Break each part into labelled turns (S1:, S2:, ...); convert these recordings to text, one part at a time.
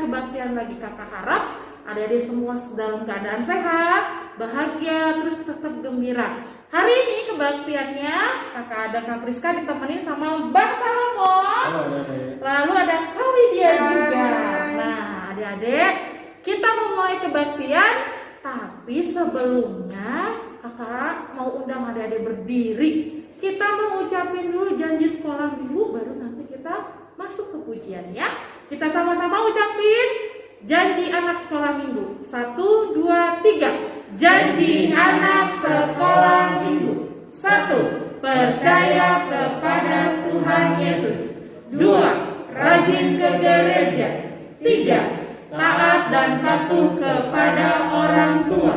S1: kebaktian lagi. Kakak harap adik-adik semua dalam keadaan sehat, bahagia, terus tetap gembira. Hari ini kebaktiannya kakak ada Kak Priska ditemenin sama Bang Salomon. Lalu ada Kak Widya juga. Nah adik-adik, kita mau mulai kebaktian. Tapi sebelumnya kakak mau undang adik-adik berdiri. Kita mau ucapin dulu janji sekolah minggu, baru nanti kita masuk ke pujian ya. Kita sama-sama ucapin janji anak sekolah minggu. 1, 2, 3. Janji anak sekolah minggu. 1. Percaya kepada Tuhan Yesus. 2. Rajin ke gereja. 3. Taat dan patuh kepada orang tua.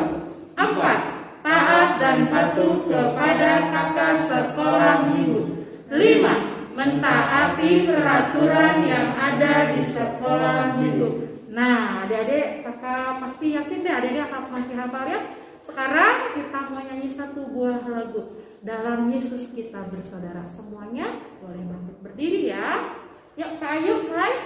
S1: 4. Taat dan patuh kepada kakak sekolah minggu. 5. Mentaati peraturan yang ada di sekolah minggu. Nah, adik-adik, kakak pasti yakin deh adik-adik akan masih hafal ya. Sekarang kita mau nyanyi satu buah lagu, Dalam Yesus Kita Bersaudara. Semuanya boleh berdiri ya. Yuk Kak Ayu, mulai.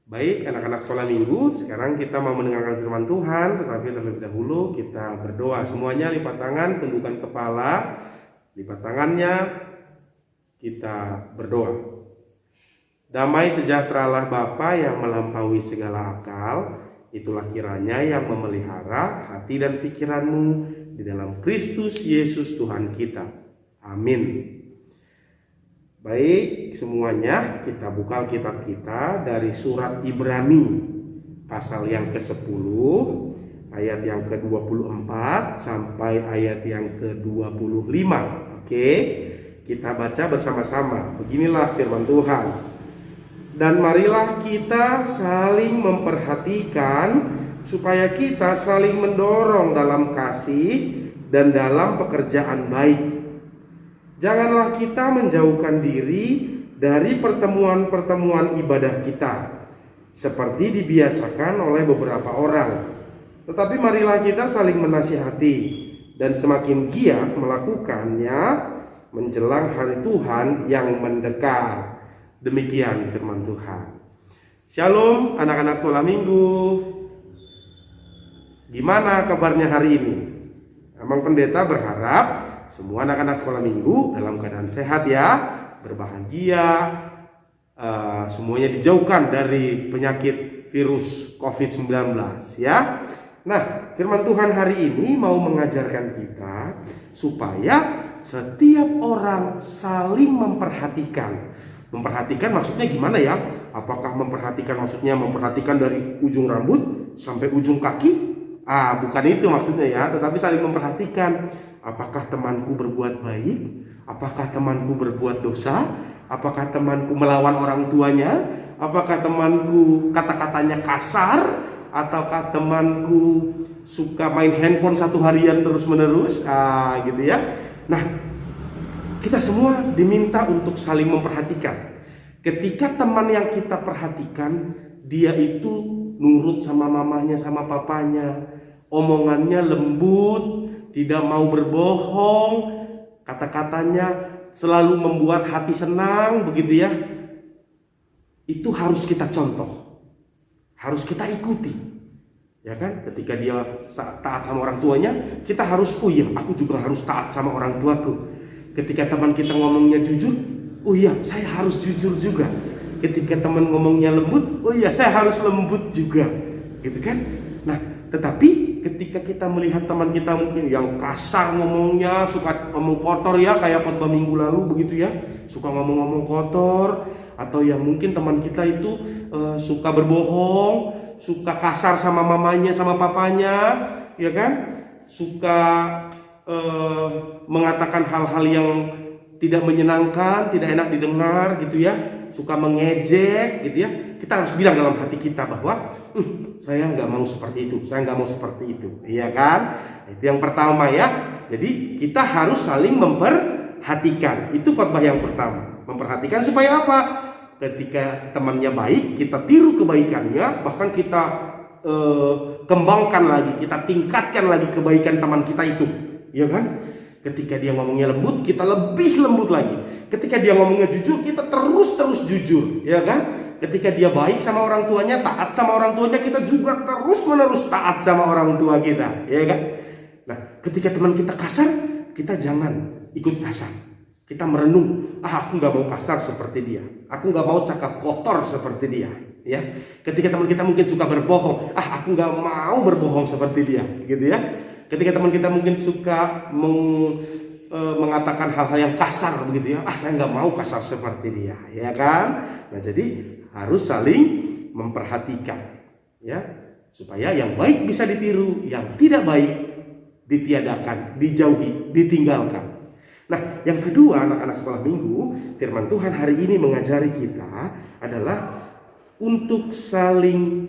S2: Baik, anak-anak sekolah minggu, sekarang kita mau mendengarkan firman Tuhan, tetapi terlebih dahulu kita berdoa. Semuanya lipat tangan, tundukkan kepala, lipat tangannya, kita berdoa. Damai sejahteralah Bapa yang melampaui segala akal, itulah kiranya yang memelihara hati dan pikiranmu di dalam Kristus Yesus Tuhan kita. Amin. Baik, semuanya kita buka Alkitab kita dari surat Ibrani pasal yang ke-10 ayat yang ke-24 sampai ayat yang ke-25. Oke, kita baca bersama-sama. Beginilah firman Tuhan. Dan marilah kita saling memperhatikan supaya kita saling mendorong dalam kasih dan dalam pekerjaan baik. Janganlah kita menjauhkan diri dari pertemuan-pertemuan ibadah kita, seperti dibiasakan oleh beberapa orang. Tetapi marilah kita saling menasihati, dan semakin giat melakukannya menjelang hari Tuhan yang mendekat. Demikian firman Tuhan. Shalom anak-anak sekolah minggu. Gimana kabarnya hari ini? Emang pendeta berharap semua anak-anak sekolah minggu dalam keadaan sehat ya, berbahagia, semuanya dijauhkan dari penyakit virus COVID-19 ya. Nah, firman Tuhan hari ini mau mengajarkan kita supaya setiap orang saling memperhatikan. Memperhatikan maksudnya gimana ya? Apakah memperhatikan maksudnya memperhatikan dari ujung rambut sampai ujung kaki? Bukan itu maksudnya ya, tetapi saling memperhatikan. Apakah temanku berbuat baik? Apakah temanku berbuat dosa? Apakah temanku melawan orang tuanya? Apakah temanku kata-katanya kasar? Ataukah temanku suka main handphone satu harian terus-menerus? Gitu ya. Nah, kita semua diminta untuk saling memperhatikan. Ketika teman yang kita perhatikan, dia itu nurut sama mamanya, sama papanya, omongannya lembut, tidak mau berbohong, kata-katanya selalu membuat hati senang, begitu ya. Itu harus kita contoh, harus kita ikuti, ya kan? Ketika dia taat sama orang tuanya, kita harus, oh iya, aku juga harus taat sama orang tuaku. Ketika teman kita ngomongnya jujur, oh iya, saya harus jujur juga. Ketika teman ngomongnya lembut, oh iya, saya harus lembut juga, gitu kan? Nah, tetapi ketika kita melihat teman kita mungkin yang kasar ngomongnya, suka ngomong kotor ya, kayak khotbah minggu lalu begitu ya, suka ngomong-ngomong kotor, atau yang mungkin teman kita itu suka berbohong, suka kasar sama mamanya, sama papanya, ya kan, suka mengatakan hal-hal yang tidak menyenangkan, tidak enak didengar gitu ya, suka mengejek gitu ya. Kita harus bilang dalam hati kita bahwa saya nggak mau seperti itu, saya nggak mau seperti itu, iya kan? Itu yang pertama ya. Jadi kita harus saling memperhatikan. Itu khotbah yang pertama. Memperhatikan supaya apa? Ketika temannya baik, kita tiru kebaikannya, bahkan kita kembangkan lagi, kita tingkatkan lagi kebaikan teman kita itu, ya kan? Ketika dia ngomongnya lembut, kita lebih lembut lagi. Ketika dia ngomongnya jujur, kita terus jujur, ya kan? Ketika dia baik sama orang tuanya, taat sama orang tuanya, kita juga terus taat sama orang tua kita, ya kan? Nah, ketika teman kita kasar, kita jangan ikut kasar. Kita merenung, aku nggak mau kasar seperti dia, aku nggak mau cakap kotor seperti dia, ya. Ketika teman kita mungkin suka berbohong, aku nggak mau berbohong seperti dia, gitu ya. Ketika teman kita mungkin suka mengatakan hal-hal yang kasar begitu ya, saya nggak mau kasar seperti dia, ya kan? Nah, jadi harus saling memperhatikan, ya, supaya yang baik bisa ditiru, yang tidak baik ditiadakan, dijauhi, ditinggalkan. Nah, yang kedua, anak-anak sekolah minggu, firman Tuhan hari ini mengajari kita adalah untuk saling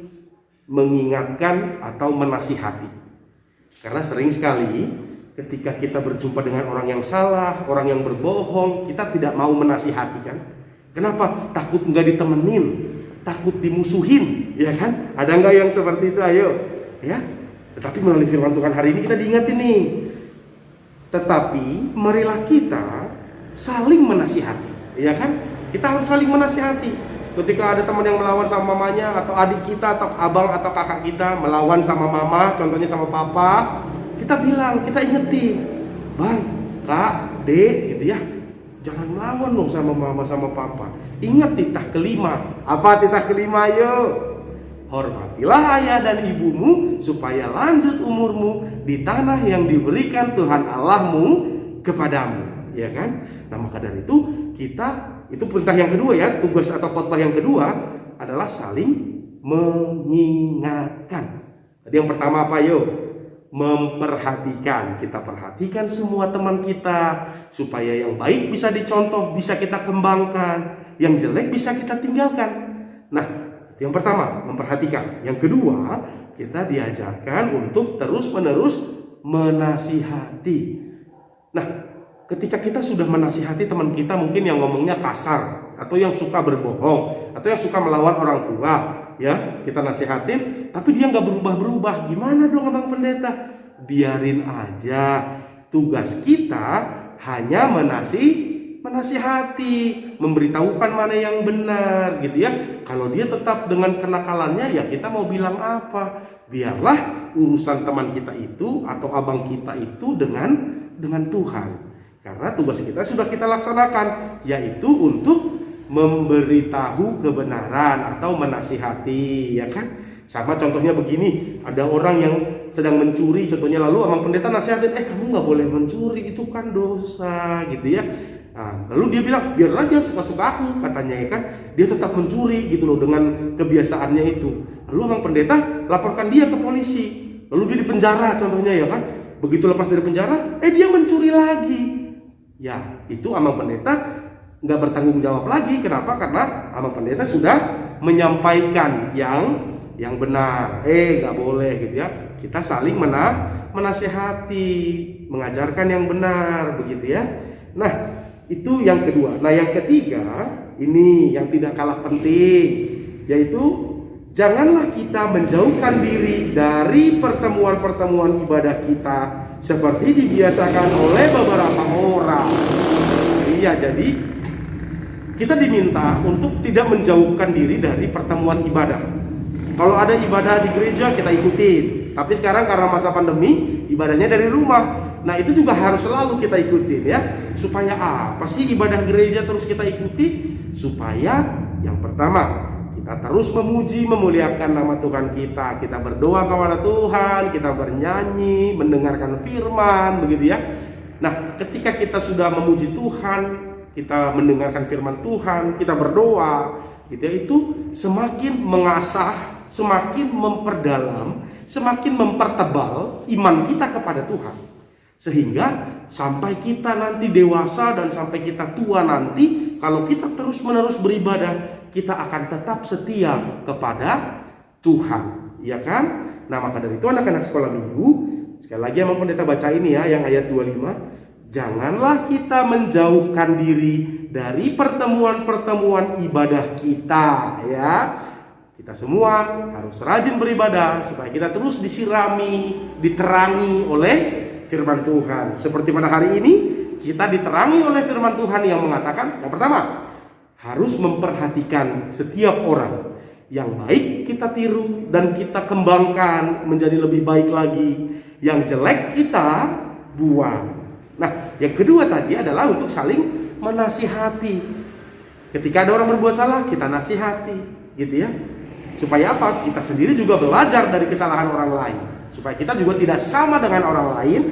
S2: mengingatkan atau menasihati. Karena sering sekali ketika kita berjumpa dengan orang yang salah, orang yang berbohong, kita tidak mau menasihati kan? Kenapa? Takut nggak ditemenin, takut dimusuhin, ya kan? Ada nggak yang seperti itu? Ayo, ya. Tetapi melalui firman Tuhan hari ini kita diingatin nih. Tetapi marilah kita saling menasihati, ya kan? Kita harus saling menasihati. Ketika ada teman yang melawan sama mamanya, atau adik kita, atau abang atau kakak kita melawan sama mama, contohnya sama papa, kita bilang, kita ingetin, bang, kak, dek, gitu ya. Jangan melawan dong sama mama sama papa. Ingat titah kelima. Apa titah kelima? Yuk. Hormatilah ayah dan ibumu supaya lanjut umurmu di tanah yang diberikan Tuhan Allahmu kepadamu, ya kan? Nah, maka dari itu itu perintah yang kedua ya, tugas atau khotbah yang kedua adalah saling mengingatkan. Tadi yang pertama apa? Yuk. Memperhatikan, kita perhatikan semua teman kita supaya yang baik bisa dicontoh, bisa kita kembangkan, yang jelek bisa kita tinggalkan. Nah, itu yang pertama, memperhatikan. Yang kedua, kita diajarkan untuk terus-menerus menasihati. Nah, ketika kita sudah menasihati teman kita mungkin yang ngomongnya kasar, atau yang suka berbohong, atau yang suka melawan orang tua, ya, kita nasihatin, tapi dia nggak berubah-berubah. Gimana dong Abang Pendeta? Biarin aja. Tugas kita hanya menasihati, memberitahukan mana yang benar, gitu ya. Kalau dia tetap dengan kenakalannya, ya kita mau bilang apa? Biarlah urusan teman kita itu atau abang kita itu dengan Tuhan. Karena tugas kita sudah kita laksanakan, yaitu untuk memberitahu kebenaran atau menasihati, ya kan? Sama contohnya begini, ada orang yang sedang mencuri, contohnya, lalu Abang Pendeta nasihatin, kamu nggak boleh mencuri, itu kan dosa, gitu ya. Nah, lalu dia bilang, biarlah dia suka-suka aku, katanya, ya kan? Dia tetap mencuri gitu loh dengan kebiasaannya itu. Lalu Abang Pendeta laporkan dia ke polisi, lalu dia dipenjara, contohnya, ya kan? Begitu lepas dari penjara, dia mencuri lagi. Ya, itu Abang Pendeta nggak bertanggung jawab lagi. Kenapa? Karena Abang Pendeta sudah menyampaikan yang benar. Nggak boleh gitu ya. Kita saling menasehati, mengajarkan yang benar, begitu ya. Nah, itu yang kedua. Nah, yang ketiga, ini yang tidak kalah penting, yaitu janganlah kita menjauhkan diri dari pertemuan-pertemuan ibadah kita seperti dibiasakan oleh beberapa orang. Iya, jadi kita diminta untuk tidak menjauhkan diri dari pertemuan ibadah. Kalau ada ibadah di gereja kita ikutin, tapi sekarang karena masa pandemi ibadahnya dari rumah. Nah, itu juga harus selalu kita ikutin ya. Supaya apa sih ibadah gereja terus kita ikuti? Supaya yang pertama kita terus memuji, memuliakan nama Tuhan kita. Kita berdoa kepada Tuhan, kita bernyanyi, mendengarkan firman, begitu ya. Nah, ketika kita sudah memuji Tuhan, kita mendengarkan firman Tuhan, kita berdoa, gitu ya, itu semakin mengasah, semakin memperdalam, semakin mempertebal iman kita kepada Tuhan. Sehingga sampai kita nanti dewasa dan sampai kita tua nanti, kalau kita terus-menerus beribadah, kita akan tetap setia kepada Tuhan, ya kan? Nah, maka dari itu anak-anak sekolah minggu, sekali lagi yang pendeta baca ini ya, yang ayat 25, janganlah kita menjauhkan diri dari pertemuan-pertemuan ibadah kita, ya. Kita semua harus rajin beribadah supaya kita terus disirami, diterangi oleh firman Tuhan. Seperti pada hari ini, kita diterangi oleh firman Tuhan yang mengatakan, yang pertama, harus memperhatikan setiap orang. Yang baik kita tiru dan kita kembangkan menjadi lebih baik lagi. Yang jelek kita buang. Nah, yang kedua tadi adalah untuk saling menasihati. Ketika ada orang berbuat salah, kita nasihati, gitu ya. Supaya apa? Kita sendiri juga belajar dari kesalahan orang lain. Supaya kita juga tidak sama dengan orang lain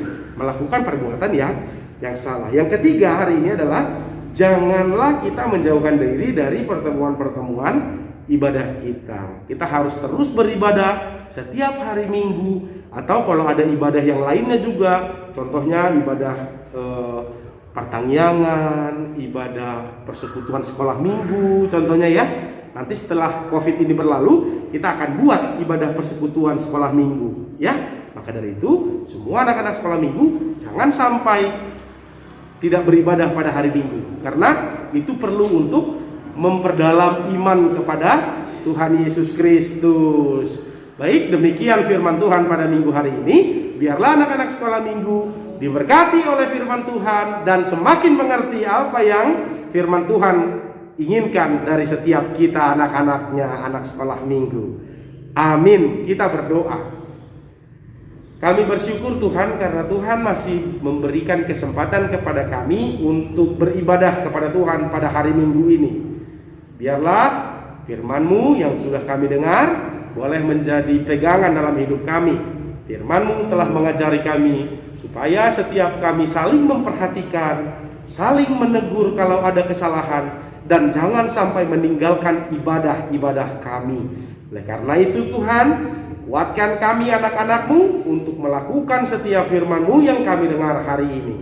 S2: melakukan perbuatan yang salah. Yang ketiga hari ini adalah janganlah kita menjauhkan diri dari pertemuan-pertemuan ibadah kita. Kita harus terus beribadah setiap hari Minggu, atau kalau ada ibadah yang lainnya juga, contohnya ibadah pertangyangan, ibadah persekutuan sekolah minggu, contohnya ya. Nanti setelah COVID ini berlalu, kita akan buat ibadah persekutuan sekolah minggu, ya. Maka dari itu, semua anak-anak sekolah minggu jangan sampai tidak beribadah pada hari Minggu, karena itu perlu untuk memperdalam iman kepada Tuhan Yesus Kristus. Baik, demikian firman Tuhan pada minggu hari ini. Biarlah anak-anak sekolah minggu diberkati oleh firman Tuhan dan semakin mengerti apa yang firman Tuhan inginkan dari setiap kita anak-anaknya, anak sekolah minggu. Amin. Kita berdoa. Kami bersyukur Tuhan karena Tuhan masih memberikan kesempatan kepada kami untuk beribadah kepada Tuhan pada hari Minggu ini. Biarlah firman-Mu yang sudah kami dengar boleh menjadi pegangan dalam hidup kami. Firman-Mu telah mengajari kami supaya setiap kami saling memperhatikan, saling menegur kalau ada kesalahan, dan jangan sampai meninggalkan ibadah-ibadah kami. Oleh karena itu Tuhan, kuatkan kami anak-anak-Mu untuk melakukan setiap firman-Mu yang kami dengar hari ini.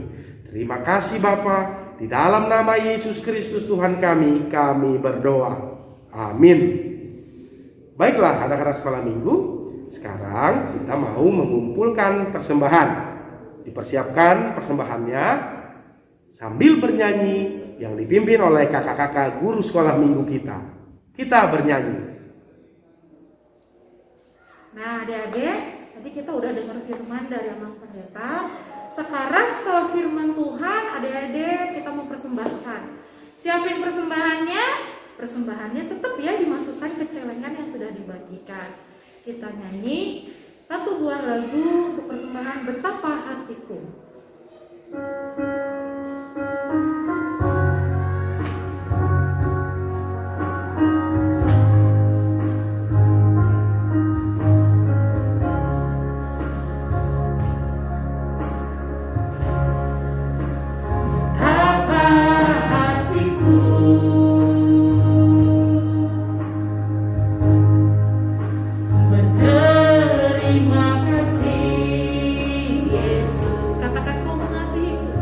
S2: Terima kasih Bapa, di dalam nama Yesus Kristus Tuhan kami berdoa. Amin. Baiklah anak-anak sekolah minggu, sekarang kita mau mengumpulkan persembahan. Dipersiapkan persembahannya sambil bernyanyi yang dipimpin oleh kakak-kakak guru sekolah minggu kita. Kita bernyanyi.
S1: Nah adik-adik, tadi kita udah dengar firman dari Amang Pendeta. Sekarang setelah firman Tuhan, adik-adik kita mau persembahkan. Siapin persembahannya. Persembahannya tetap ya dimasukkan ke celengan yang sudah dibagikan. Kita nyanyi satu buah lagu untuk persembahan Betapa Hatiku.
S2: Terima kasih Yesus. Katakan kau mengasihiku.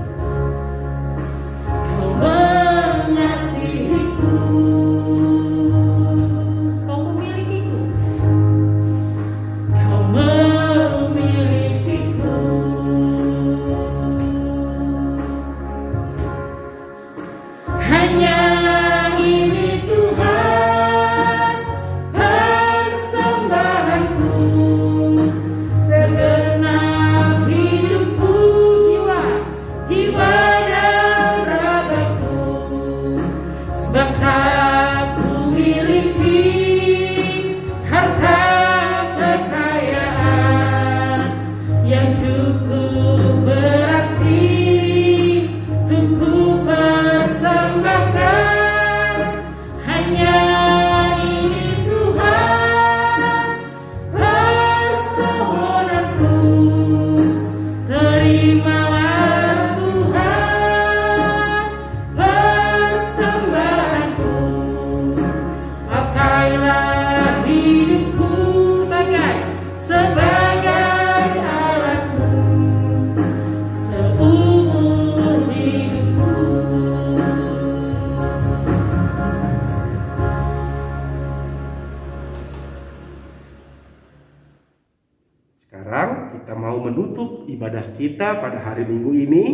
S2: Sekarang kita mau menutup ibadah kita pada hari Minggu ini.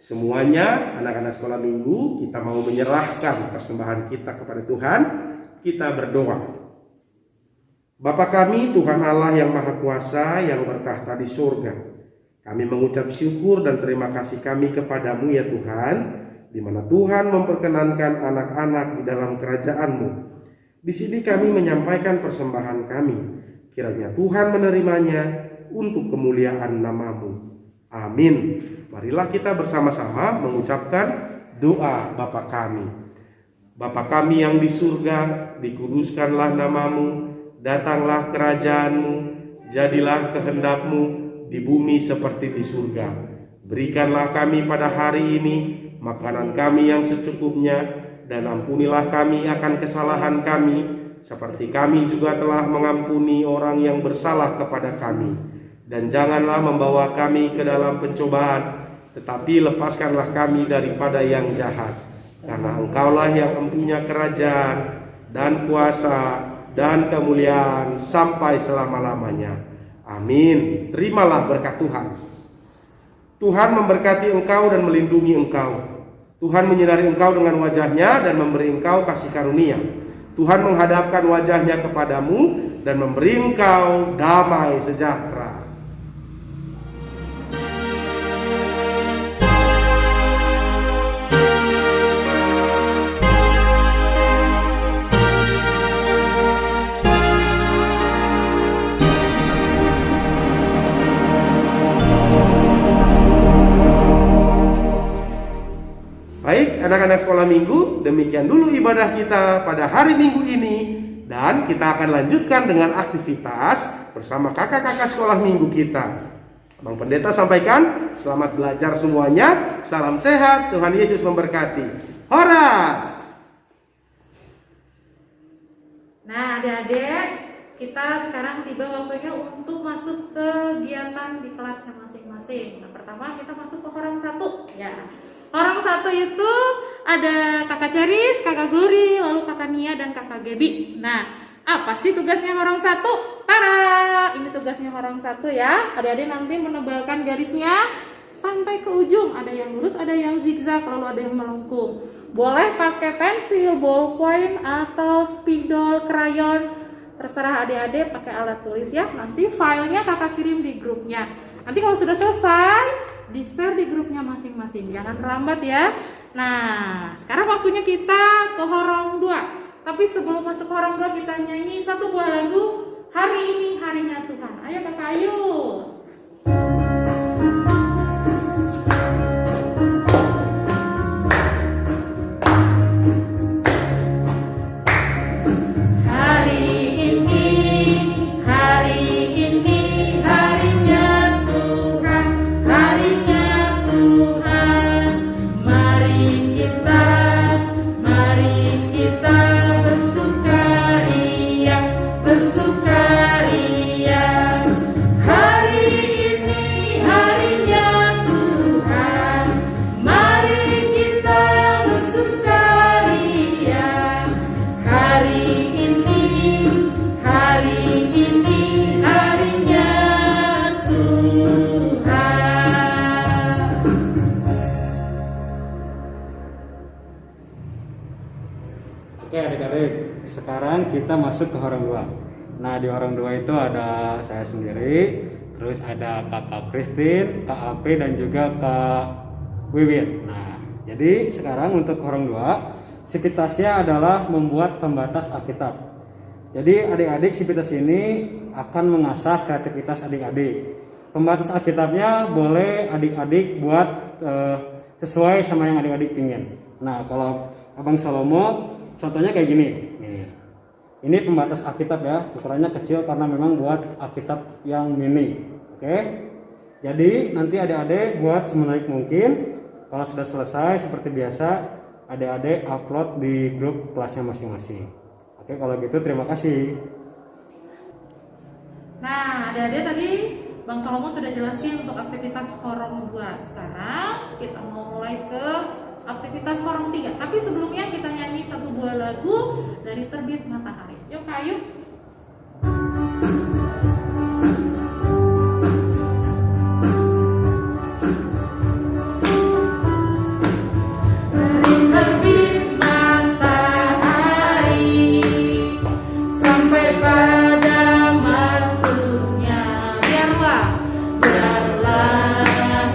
S2: Semuanya anak-anak sekolah minggu, kita mau menyerahkan persembahan kita kepada Tuhan. Kita berdoa. Bapa kami, Tuhan Allah yang Maha Kuasa, yang bertahta di surga, kami mengucap syukur dan terima kasih kami kepadamu ya Tuhan, di mana Tuhan memperkenankan anak-anak di dalam kerajaan-Mu. Di sini kami menyampaikan persembahan kami. Kiranya Tuhan menerimanya untuk kemuliaan nama-Mu. Amin. Marilah kita bersama-sama mengucapkan doa Bapa kami. Bapa kami yang di surga, dikuduskanlah nama-Mu, datanglah kerajaan-Mu, jadilah kehendak-Mu di bumi seperti di surga. Berikanlah kami pada hari ini makanan kami yang secukupnya, dan ampunilah kami akan kesalahan kami, seperti kami juga telah mengampuni orang yang bersalah kepada kami. Dan janganlah membawa kami ke dalam pencobaan, tetapi lepaskanlah kami daripada yang jahat. Karena Engkaulah yang mempunyai kerajaan dan kuasa dan kemuliaan sampai selama-lamanya. Amin. Terimalah berkat Tuhan. Tuhan memberkati engkau dan melindungi engkau. Tuhan menyinari engkau dengan wajahnya dan memberi engkau kasih karunia. Tuhan menghadapkan wajahnya kepadamu dan memberi engkau damai sejahtera. Baik, anak-anak sekolah minggu, demikian dulu ibadah kita pada hari Minggu ini. Dan kita akan lanjutkan dengan aktivitas bersama kakak-kakak sekolah minggu kita. Abang Pendeta sampaikan, selamat belajar semuanya. Salam sehat, Tuhan Yesus memberkati. Horas!
S1: Nah adik-adik, kita sekarang tiba waktunya untuk masuk kegiatan di kelasnya masing-masing. Nah pertama kita masuk ke orang 1 ya. Orang 1 itu ada kakak Ceris, kakak Glory, lalu kakak Nia dan kakak Gebi. Nah, apa sih tugasnya orang 1? Tara, ini tugasnya orang 1 ya. Adik-adik nanti menebalkan garisnya sampai ke ujung. Ada yang lurus, ada yang zigzag, lalu ada yang melengkung. Boleh pakai pensil, ballpoint, atau spidol, krayon. Terserah adik-adik pakai alat tulis ya. Nanti filenya kakak kirim di grupnya. Nanti kalau sudah selesai, di-share di grupnya masing-masing. Jangan terlambat ya. Nah, sekarang waktunya kita ke horong 2. Tapi sebelum masuk ke horong 2, kita nyanyi satu buah lagu Hari Ini Harinya Tuhan. Ayo kakak, ayo.
S3: Oke adik-adik, sekarang kita masuk ke horong 2. Nah di horong 2 itu ada saya sendiri, terus ada kakak Christine, kak Ape, dan juga kak Wiwin. Nah jadi sekarang untuk horong 2, sivitasnya adalah membuat pembatas Alkitab. Jadi adik-adik sivitas ini akan mengasah kreativitas adik-adik. Pembatas Alkitabnya boleh adik-adik buat sesuai sama yang adik-adik ingin. Nah kalau Abang Salomo contohnya kayak gini. Nih. Ini pembatas Alkitab ya, ukurannya kecil karena memang buat Alkitab yang mini. Oke. Jadi nanti adik-adik buat semenarik mungkin. Kalau sudah selesai seperti biasa, adik-adik upload di grup kelasnya masing-masing. Oke, kalau gitu terima kasih.
S1: Nah, adik-adik tadi Bang Salomo sudah jelasin untuk aktivitas horong 2. Sekarang kita mau mulai ke aktivitas horong 3. Tapi sebelumnya kita nyanyi satu buah lagu dari Terbit Matahari. Yuk Kak, yuk. pada masuknya. Biarlah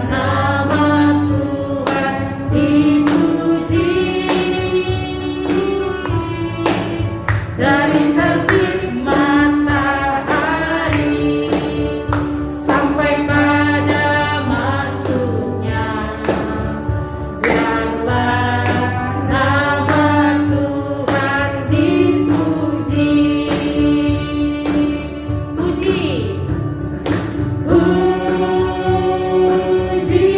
S1: nama Tuhan dipuji. Dari terbit matahari sampai pada masuknya. Biarlah nama Tuhan dipuji. Puji, puji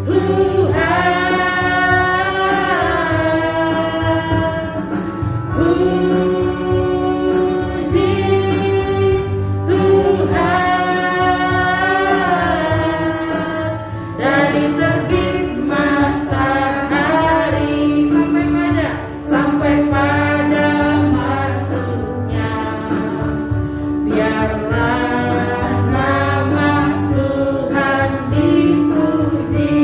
S1: Tuhan. Puji Tuhan. Dari terbit matahari sampai pada masuknya. Biarlah nama Tuhan dipuji.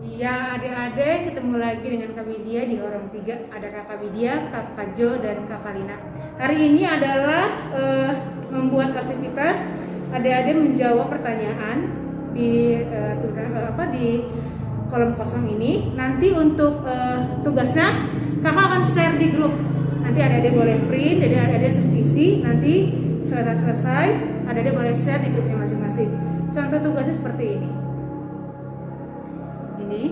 S4: Iya, adik-adik, ketemu lagi dengan Kak Widya di Orang 3. Ada Kakak Widya, Kakak Jo, dan Kakak Lina. Hari ini adalah membuat aktivitas adik-adik menjawab pertanyaan di di kolom kosong ini. Nanti untuk tugasnya Kakak akan share di grup. Nanti adik-adik boleh print, jadi adik-adik terus isi. Nanti selesai, adik-adik boleh share di grupnya masing-masing. Contoh tugasnya seperti ini. Ini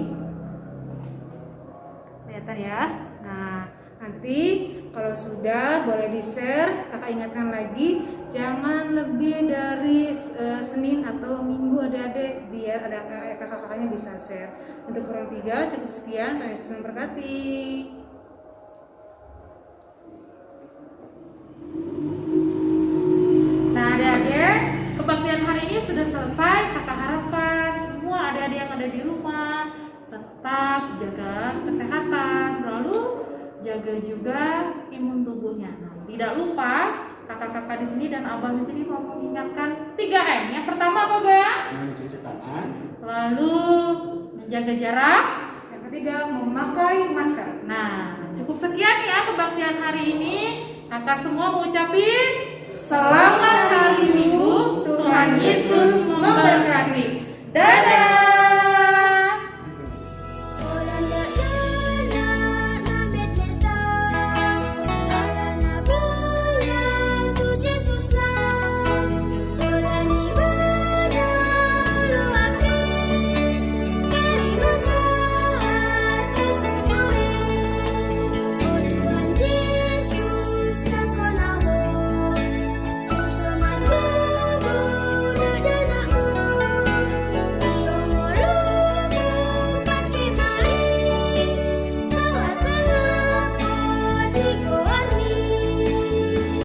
S4: kelihatan ya. Nah, nanti kalau sudah boleh di-share. Kakak ingatkan lagi, jangan lebih dari Senin atau Minggu adik-adik, biar ada kakak-kakaknya bisa share. Untuk Orang 3 cukup sekian. Tuhan Yesus memberkati.
S1: Nah, adik-adik, kebaktian hari ini sudah selesai. Kakak harapkan semua adik-adik yang ada di rumah tetap jaga kesehatan, lalu jaga juga imun tubuhnya. Nah, tidak lupa kakak-kakak di sini dan abang di sini mau mengingatkan 3M. Yang pertama apa, Bang?
S3: Mencuci tangan.
S1: Lalu menjaga jarak.
S4: Yang ketiga, memakai masker.
S1: Nah, cukup sekian ya kebaktian hari ini. Kakak semua mau ucapin selamat hari Minggu. Tuhan Yesus memberkati. Dadah.